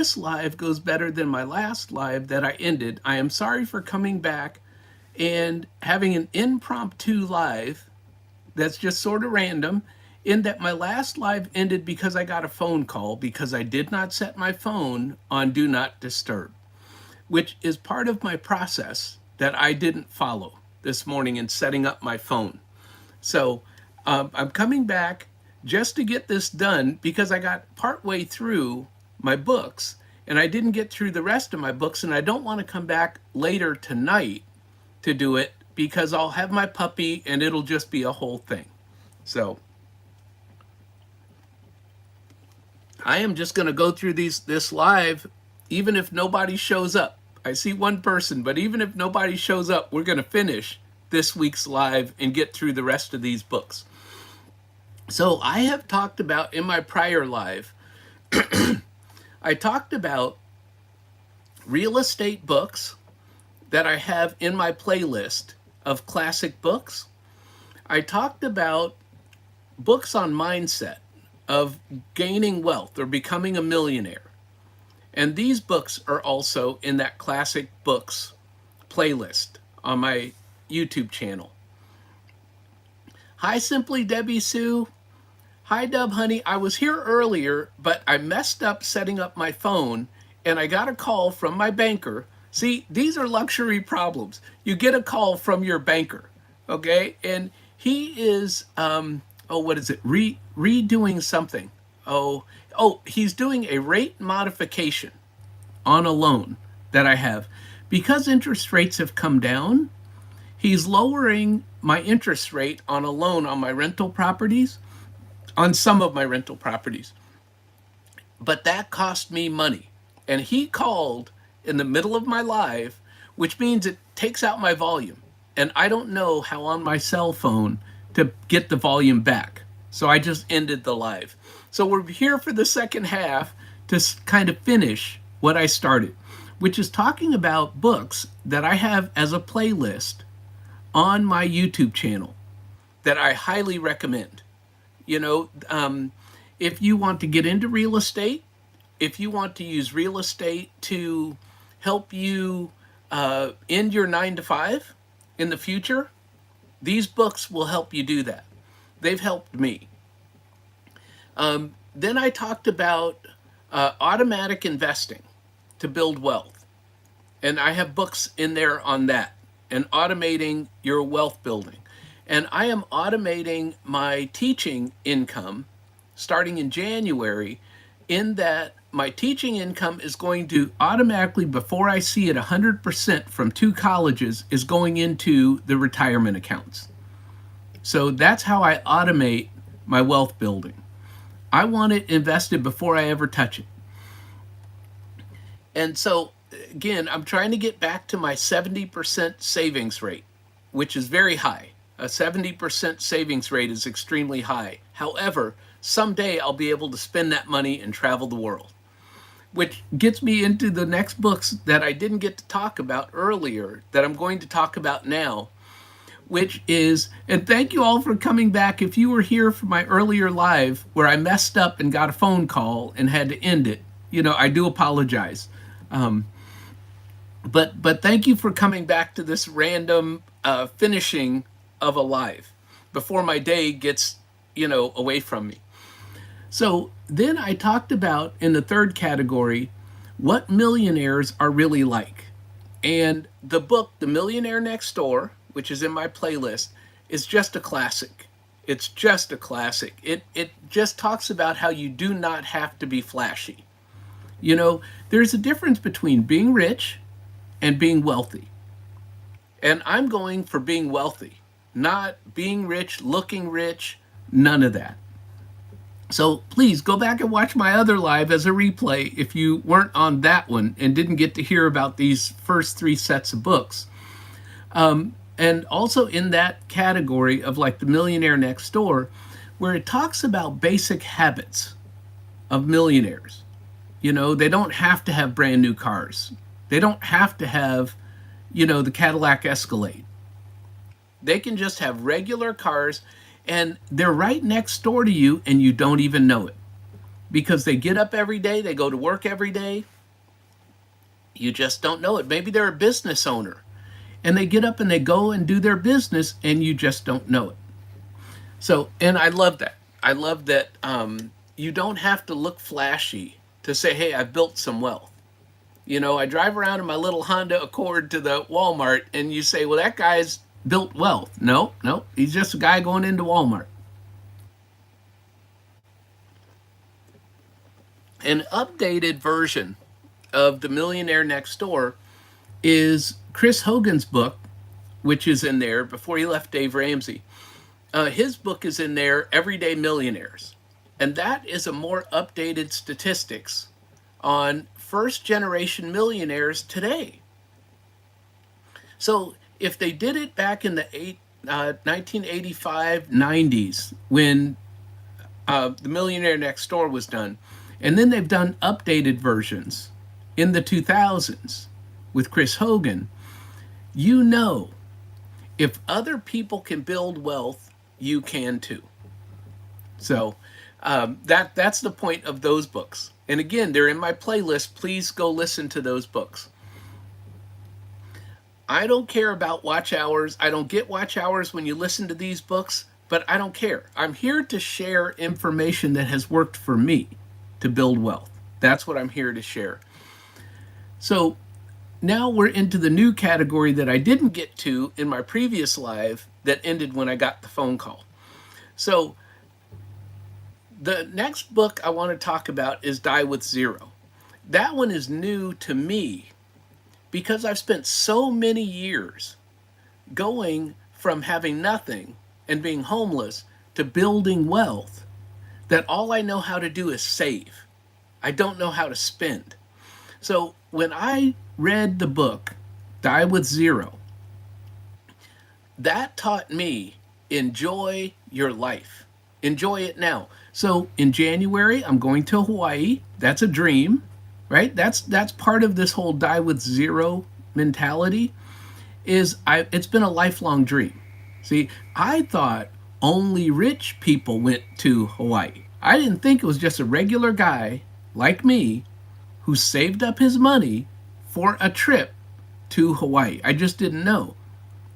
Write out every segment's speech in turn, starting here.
this live goes better than my last live that I ended. I am sorry for coming back and having an impromptu live that's just sort of random, in that my last live ended because I got a phone call because I did not set my phone on Do Not Disturb, which is part of my process that I didn't follow this morning in setting up my phone. So I'm coming back just to get this done because I got partway through my books and I didn't get through the rest of my books, and I don't want to come back later tonight to do it because I'll have my puppy and it'll just be a whole thing. So I am just going to go through this live, even if nobody shows up. I see one person, but even if nobody shows up, we're going to finish this week's live and get through the rest of these books. So I have talked about in my prior live, I talked about real estate books that I have in my playlist of classic books. I talked about books on mindset, of gaining wealth or becoming a millionaire. And these books are also in that classic books playlist on my YouTube channel. Hi, Simply Debbie Sue. Hi, Dub Honey. I was here earlier, but I messed up setting up my phone and I got a call from my banker. See, these are luxury problems. You get a call from your banker, okay? And he is, what is it? Redoing something. He's doing a rate modification on a loan that I have. Because interest rates have come down, he's lowering my interest rate on a loan on my rental properties, on some of my rental properties. But that cost me money. And he called in the middle of my live, which means it takes out my volume. And I don't know how on my cell phone to get the volume back. So I just ended the live. So we're here for the second half to kind of finish what I started, which is talking about books that I have as a playlist on my YouTube channel that I highly recommend. If you want to get into real estate, if you want to use real estate to help you end your 9 to 5 in the future, these books will help you do that. They've helped me. Then I talked about automatic investing to build wealth. And I have books in there on that and automating your wealth building. And I am automating my teaching income starting in January, in that my teaching income is going to automatically, before I see it, 100% from 2 colleges is going into the retirement accounts. So that's how I automate my wealth building. I want it invested before I ever touch it. And so, again, I'm trying to get back to my 70% savings rate, which is very high. A 70% savings rate is extremely high. However, someday I'll be able to spend that money and travel the world, which gets me into the next books that I didn't get to talk about earlier that I'm going to talk about now, which is, and thank you all for coming back. If you were here for my earlier live where I messed up and got a phone call and had to end it, I do apologize. But thank you for coming back to this random finishing of a live before my day gets, away from me. So then I talked about, in the third category, what millionaires are really like. And the book, The Millionaire Next Door, which is in my playlist, is just a classic. It's just a classic. It just talks about how you do not have to be flashy. There's a difference between being rich and being wealthy. And I'm going for being wealthy, not being rich, looking rich, none of that. So please go back and watch my other live as a replay if you weren't on that one and didn't get to hear about these first 3 sets of books. And also in that category of like The Millionaire Next Door, where it talks about basic habits of millionaires. They don't have to have brand new cars. They don't have to have, the Cadillac Escalade. They can just have regular cars, and they're right next door to you and you don't even know it. because they get up every day, they go to work every day. You just don't know it. Maybe they're a business owner and they get up and they go and do their business and you just don't know it. So, and I love that. I love that you don't have to look flashy to say, hey, I've built some wealth. You know, I drive around in my little Honda Accord to the Walmart and you say, well, that guy's built wealth. No, no, he's just a guy going into Walmart. An updated version of the Millionaire Next Door is Chris Hogan's book, which is in there before he left Dave Ramsey. His book is in there, Everyday Millionaires. And that is a more updated statistics on first generation millionaires today. So if they did it back in the 1985, 90s, when the Millionaire Next Door was done, and then they've done updated versions in the 2000s with Chris Hogan, you know, if other people can build wealth, you can too. So that's the point of those books. And again, they're in my playlist. Please go listen to those books. I don't care about watch hours. I don't get watch hours when you listen to these books, but I don't care. I'm here to share information that has worked for me to build wealth. That's what I'm here to share. So now we're into the new category that I didn't get to in my previous live that ended when I got the phone call. So the next book I want to talk about is Die with Zero. That one is new to me because I've spent so many years going from having nothing and being homeless to building wealth that all I know how to do is save. I don't know how to spend. So when I read the book, Die with Zero, that taught me enjoy your life. Enjoy it now. So in January, I'm going to Hawaii. That's a dream, right? That's part of this whole Die with Zero mentality. It's been a lifelong dream. See, I thought only rich people went to Hawaii. I didn't think it was just a regular guy like me who saved up his money for a trip to Hawaii. I just didn't know.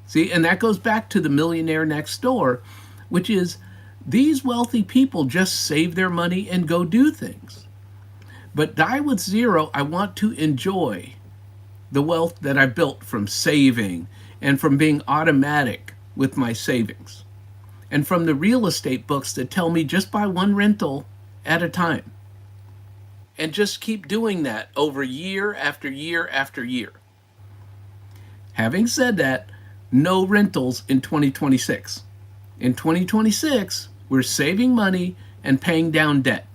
See, and that goes back to the Millionaire Next Door, which is these wealthy people just save their money and go do things. But Die with Zero, I want to enjoy the wealth that I built from saving and from being automatic with my savings. And from the real estate books that tell me just buy one rental at a time. And just keep doing that over year after year after year. Having said that, no rentals in 2026. In 2026, we're saving money and paying down debt.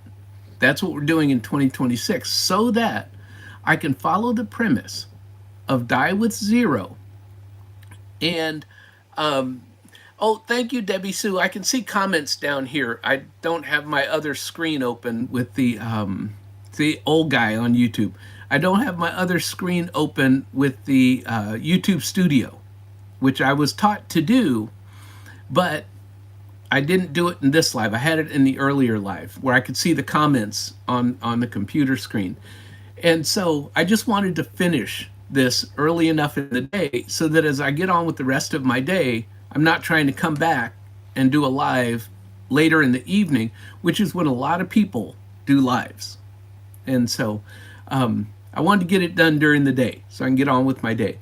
That's what we're doing in 2026 so that I can follow the premise of Die with Zero. And, oh, thank you, Debbie Sue. I can see comments down here. I don't have my other screen open with the old guy on YouTube. I don't have my other screen open with the YouTube Studio, which I was taught to do, but I didn't do it in this live. I had it in the earlier live where I could see the comments on the computer screen. And so I just wanted to finish this early enough in the day so that as I get on with the rest of my day, I'm not trying to come back and do a live later in the evening, which is when a lot of people do lives. And so I wanted to get it done during the day so I can get on with my day.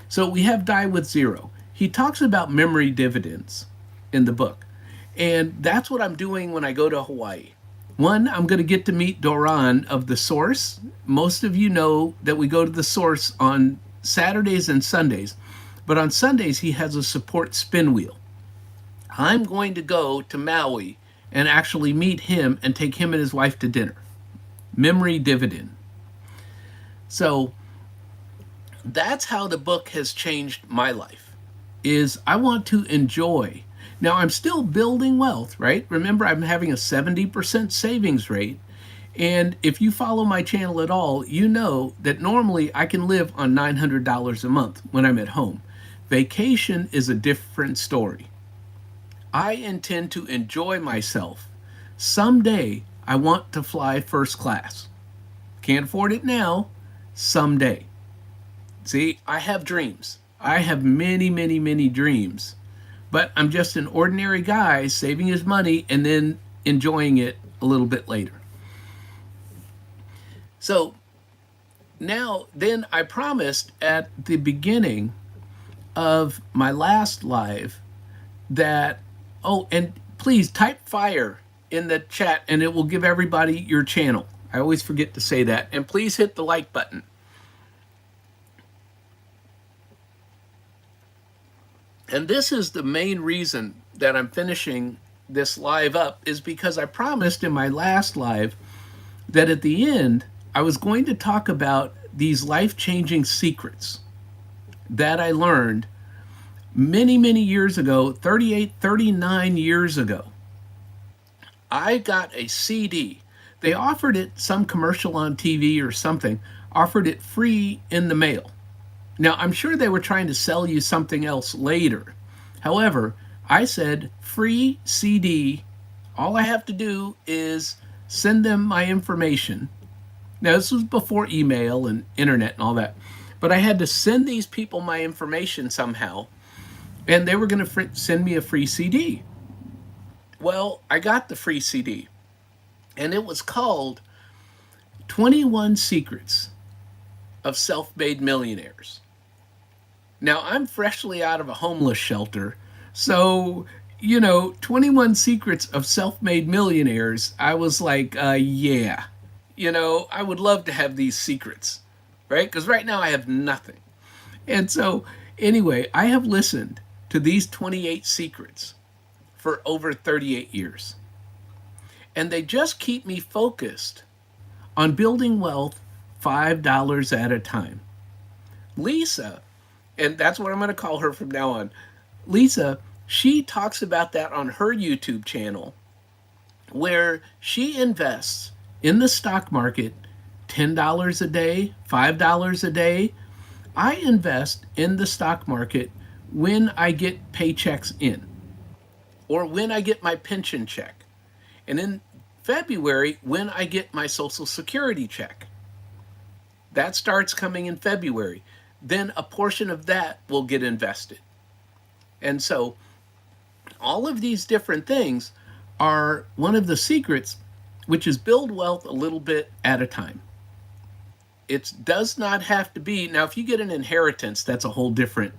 So we have Die with Zero. He talks about memory dividends in the book. And that's what I'm doing when I go to Hawaii. One, I'm going to get to meet Doran of The Source. Most of you know that we go to The Source on Saturdays and Sundays. But on Sundays, he has a support spin wheel. I'm going to go to Maui and actually meet him and take him and his wife to dinner. Memory dividend. So that's how the book has changed my life, is I want to enjoy. Now I'm still building wealth, right? Remember, I'm having a 70% savings rate. And if you follow my channel at all, you know that normally I can live on $900 a month when I'm at home. Vacation is a different story. I intend to enjoy myself. Someday I want to fly first class. Can't afford it now, someday. See, I have dreams. I have many, many, many dreams. But I'm just an ordinary guy saving his money and then enjoying it a little bit later. So now, then I promised at the beginning of my last live that, oh, and please type fire in the chat and it will give everybody your channel. I always forget to say that. And please hit the like button. And this is the main reason that I'm finishing this live up, is because I promised in my last live that at the end I was going to talk about these life-changing secrets that I learned many, many years ago, 38, 39 years ago. I got a CD. They offered it, some commercial on TV or something, offered it free in the mail. Now, I'm sure they were trying to sell you something else later. However, I said, free CD, all I have to do is send them my information. Now, this was before email and internet and all that, but I had to send these people my information somehow, and they were going to send me a free CD. Well, I got the free CD, and it was called 21 Secrets of Self-Made Millionaires. Now, I'm freshly out of a homeless shelter, so, 21 Secrets of Self-Made Millionaires, I was like, yeah. I would love to have these secrets, right? Because right now I have nothing. And so, anyway, I have listened to these 28 secrets for over 38 years. And they just keep me focused on building wealth $5 at a time. Lisa, and that's what I'm going to call her from now on, Lisa, she talks about that on her YouTube channel, where she invests in the stock market $10 a day, $5 a day. I invest in the stock market when I get paychecks in, or when I get my pension check, and in February when I get my Social Security check. That starts coming in February. Then a portion of that will get invested. And so all of these different things are one of the secrets, which is build wealth a little bit at a time. It does not have to be, now if you get an inheritance, that's a whole different,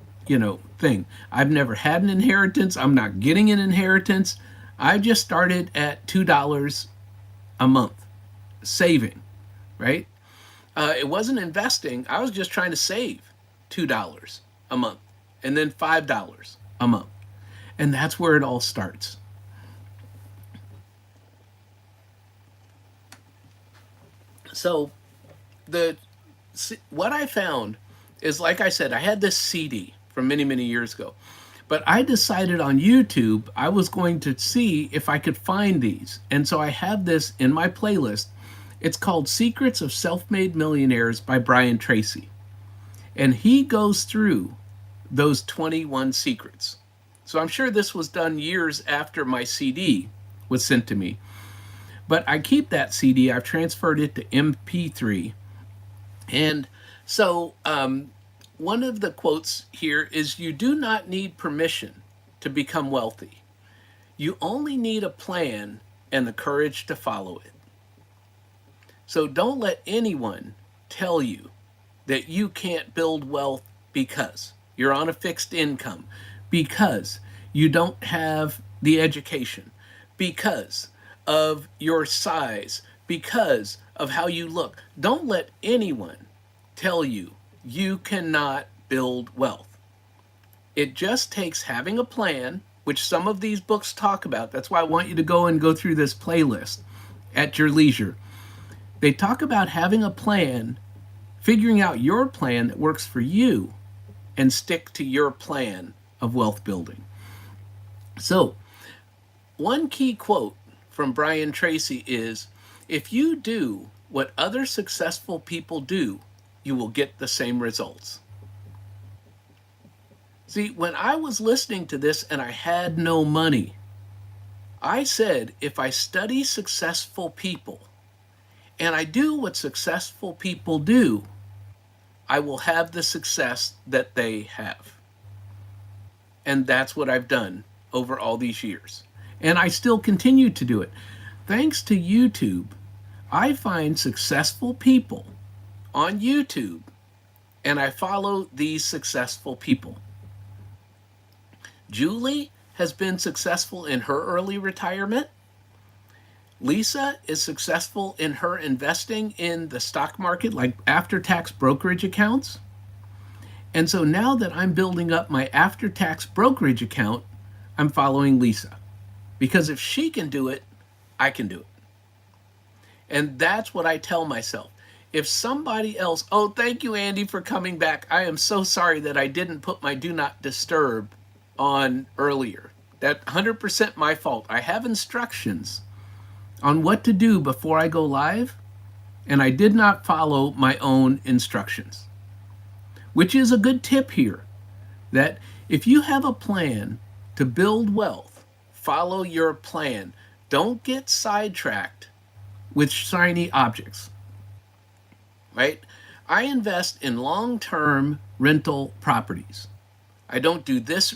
thing. I've never had an inheritance. I'm not getting an inheritance. I just started at $2 a month saving, right? It wasn't investing. I was just trying to save $2 a month and then $5 a month. And that's where it all starts. So what I found is, like I said, I had this CD from many, many years ago. But I decided on YouTube I was going to see if I could find these. And so I have this in my playlist. It's called Secrets of Self-Made Millionaires by Brian Tracy. And he goes through those 21 secrets. So I'm sure this was done years after my CD was sent to me. But I keep that CD. I've transferred it to MP3. And so one of the quotes here is, you do not need permission to become wealthy. You only need a plan and the courage to follow it. So don't let anyone tell you that you can't build wealth because you're on a fixed income, because you don't have the education, because of your size, because of how you look. Don't let anyone tell you you cannot build wealth. It just takes having a plan, which some of these books talk about. That's why I want you to go through this playlist at your leisure. They talk about having a plan, figuring out your plan that works for you, and stick to your plan of wealth building. So, one key quote from Brian Tracy is, if you do what other successful people do, you will get the same results. See, when I was listening to this and I had no money, I said, if I study successful people and I do what successful people do, I will have the success that they have. And that's what I've done over all these years. And I still continue to do it. Thanks to YouTube, I find successful people on YouTube and I follow these successful people. Julie has been successful in her early retirement. Lisa is successful in her investing in the stock market, like after-tax brokerage accounts. And so now that I'm building up my after-tax brokerage account, I'm following Lisa. Because if she can do it, I can do it. And that's what I tell myself. If somebody else, oh, thank you, Andy, for coming back. I am so sorry that I didn't put my do not disturb on earlier. That's 100% my fault. I have instructions on what to do before I go live, and I did not follow my own instructions, which is a good tip here, that if you have a plan to build wealth, follow your plan. Don't get sidetracked with shiny objects, right? I invest in long-term rental properties. I don't do this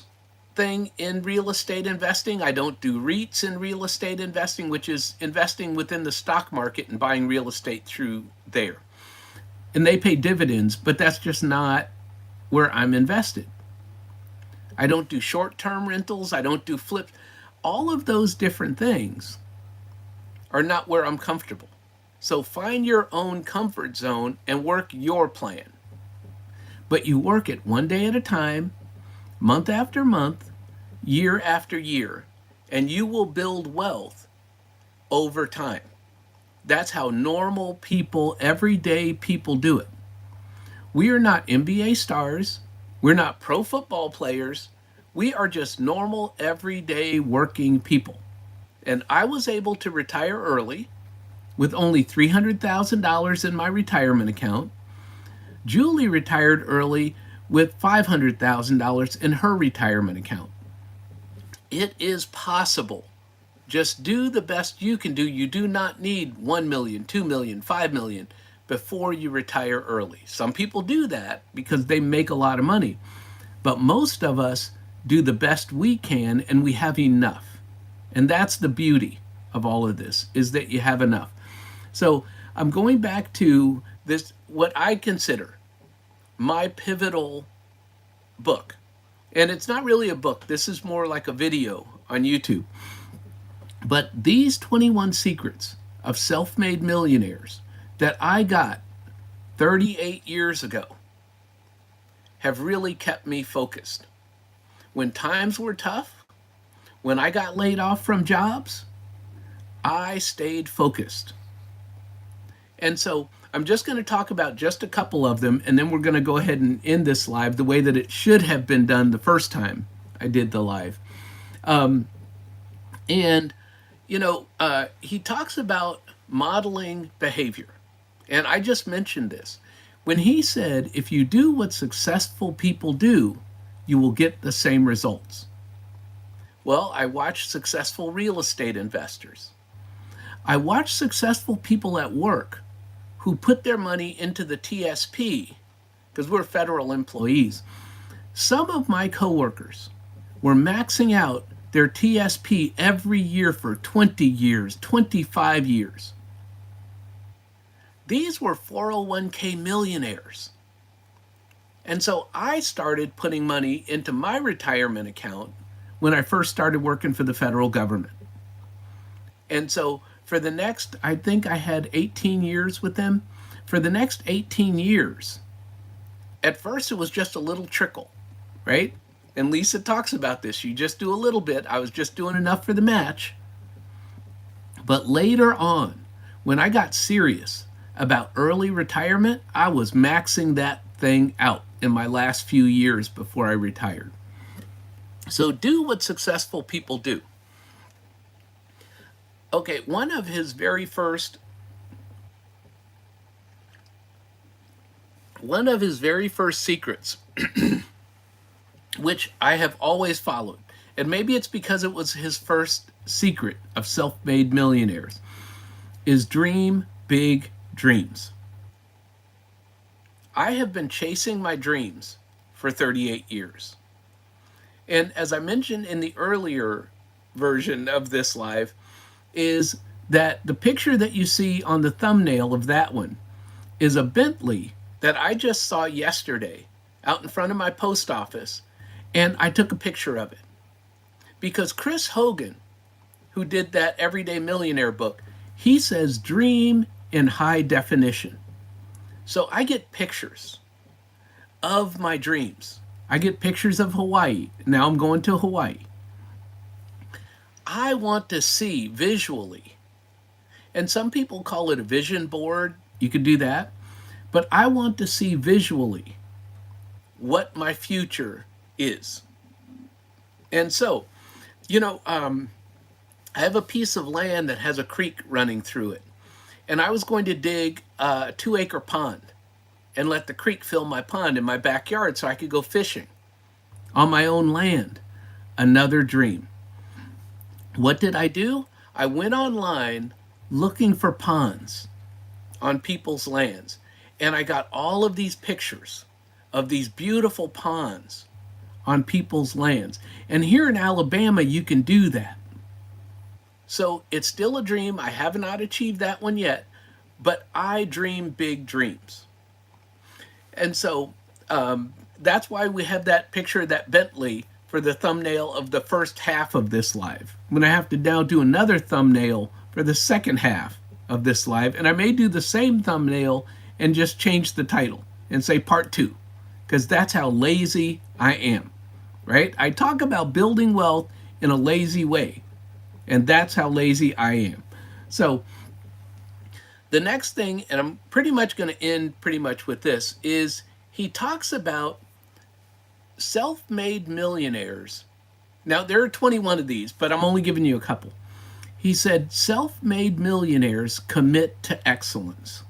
thing in real estate investing. I don't do REITs in real estate investing, which is investing within the stock market and buying real estate through there. And they pay dividends, but that's just not where I'm invested. I don't do short-term rentals. I don't do flips. All of those different things are not where I'm comfortable. So find your own comfort zone and work your plan. But you work it one day at a time, month after month, year after year, and you will build wealth over time. That's how normal people, everyday people do it. We are not NBA stars. We're not pro football players. We are just normal, everyday working people. And I was able to retire early with only $300,000 in my retirement account. Julie retired early with $500,000 in her retirement account. It is possible. Just do the best you can do. You do not need 1 million, 2 million, 5 million before you retire early. Some people do that because they make a lot of money. But most of us do the best we can and we have enough. And that's the beauty of all of this, is that you have enough. So I'm going back to this, what I consider my pivotal book. And it's not really a book. This is more like a video on YouTube. But these 21 secrets of self-made millionaires that I got 38 years ago have really kept me focused. When times were tough, when I got laid off from jobs, I stayed focused. And so I'm just going to talk about just a couple of them, and then we're going to go ahead and end this live the way that it should have been done the first time I did the live. He talks about modeling behavior. And I just mentioned this. When he said, if you do what successful people do, you will get the same results. Well, I watch successful real estate investors. I watch successful people at work who put their money into the TSP, because we're federal employees. Some of my coworkers were maxing out their TSP every year for 20 years, 25 years. These were 401k millionaires. And so I started putting money into my retirement account when I first started working for the federal government. And so for the next, I think I had 18 years with them. For the next 18 years, at first it was just a little trickle, right? And Lisa talks about this. You just do a little bit. I was just doing enough for the match. But later on, when I got serious about early retirement, I was maxing that thing out in my last few years before I retired. So do what successful people do. Okay, one of his very first secrets, which I have always followed, And maybe it's because it was his first secret of self-made millionaires, is dream big dreams. I have been chasing my dreams for 38 years. And as I mentioned in the earlier version of this live, is that the picture that you see on the thumbnail of that one is a Bentley that I just saw yesterday out in front of my post office, and I took a picture of it. Because Chris Hogan, who did that Everyday Millionaire book, he says dream in high definition. So I get pictures of my dreams. I get pictures of Hawaii. Now I'm going to Hawaii. I want to see visually, and some people call it a vision board. You could do that. But I want to see visually what my future is. And so, I have a piece of land that has a creek running through it. And I was going to dig a 2-acre pond and let the creek fill my pond in my backyard so I could go fishing on my own land. Another dream. What did I do? I went online looking for ponds on people's lands. And I got all of these pictures of these beautiful ponds on people's lands. And here in Alabama, you can do that. So it's still a dream. I have not achieved that one yet, but I dream big dreams. And so that's why we have that picture of that Bentley for the thumbnail of the first half of this live. I'm going to have to now do another thumbnail for the second half of this live. And I may do the same thumbnail and just change the title and say part 2, because that's how lazy I am, right? I talk about building wealth in a lazy way, and that's how lazy I am. So the next thing, and I'm pretty much going to end pretty much with this, is he talks about self-made millionaires. Now, there are 21 of these, but I'm only giving you a couple. He said, self-made millionaires commit to excellence.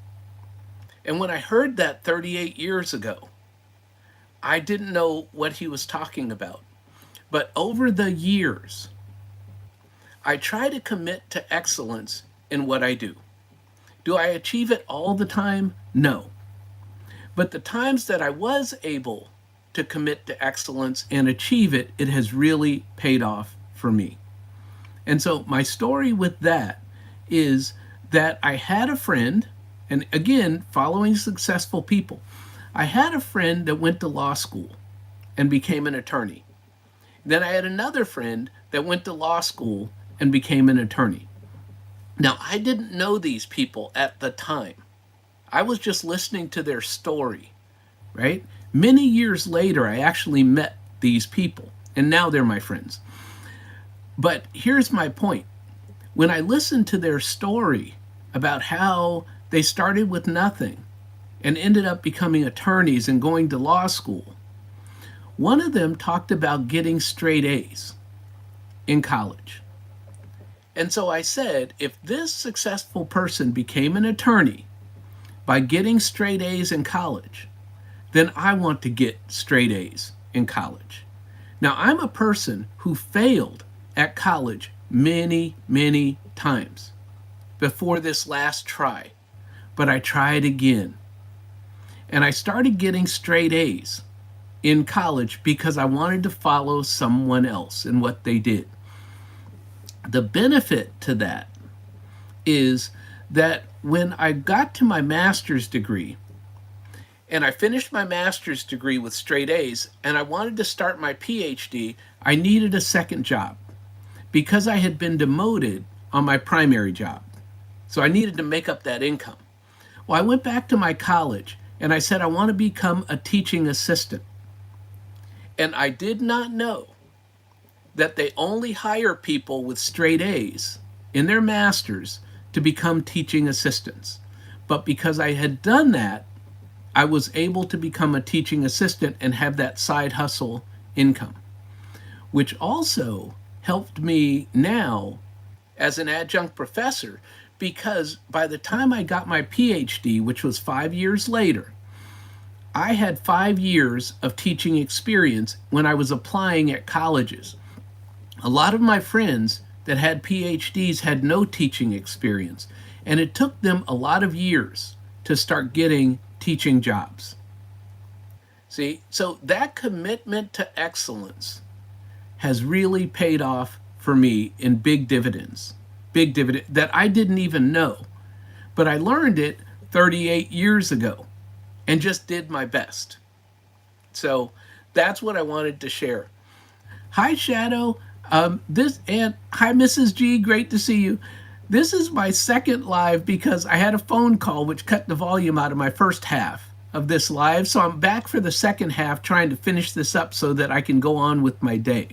And when I heard that 38 years ago, I didn't know what he was talking about. But over the years, I try to commit to excellence in what I do. Do I achieve it all the time? No. But the times that I was able to commit to excellence and achieve it, it has really paid off for me. And so my story with that is that I had a friend, and again, following successful people, I had a friend that went to law school and became an attorney. Then I had another friend that went to law school and became an attorney. Now, I didn't know these people at the time. I was just listening to their story, right? Many years later, I actually met these people, and now they're my friends. But here's my point. When I listened to their story about how they started with nothing and ended up becoming attorneys and going to law school, one of them talked about getting straight A's in college. And so I said, if this successful person became an attorney by getting straight A's in college, then I want to get straight A's in college. Now, I'm a person who failed at college many, many times before this last try, but I tried again. And I started getting straight A's in college because I wanted to follow someone else and what they did. The benefit to that is that when I got to my master's degree, and I finished my master's degree with straight A's, and I wanted to start my PhD, I needed a second job because I had been demoted on my primary job. So I needed to make up that income. Well, I went back to my college and I said, I want to become a teaching assistant. And I did not know that they only hire people with straight A's in their masters to become teaching assistants. But because I had done that, I was able to become a teaching assistant and have that side hustle income, which also helped me now as an adjunct professor, because by the time I got my PhD, which was 5 years later, I had 5 years of teaching experience when I was applying at colleges. A lot of my friends that had PhDs had no teaching experience, and it took them a lot of years to start getting teaching jobs. See, so that commitment to excellence has really paid off for me in big dividend that I didn't even know. But I learned it 38 years ago and just did my best. So that's what I wanted to share. Hi, Shadow. This and hi, Mrs. G. Great to see you. This is my second live because I had a phone call which cut the volume out of my first half of this live. So I'm back for the second half trying to finish this up so that I can go on with my day.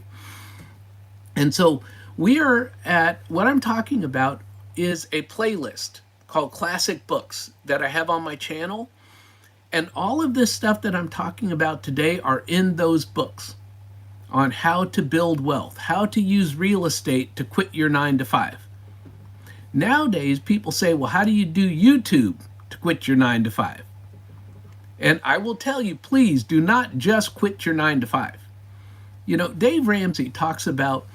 And so we are at what I'm talking about is a playlist called Classic Books that I have on my channel. And all of this stuff that I'm talking about today are in those books on how to build wealth, how to use real estate to quit your 9 to 5. Nowadays, people say, well, how do you do YouTube to quit your 9 to 5? And I will tell you, please do not just quit your 9 to 5. You know, Dave Ramsey talks about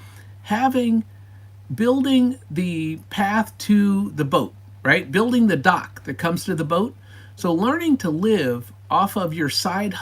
building the path to the boat, right? Building the dock that comes to the boat. So learning to live off of your side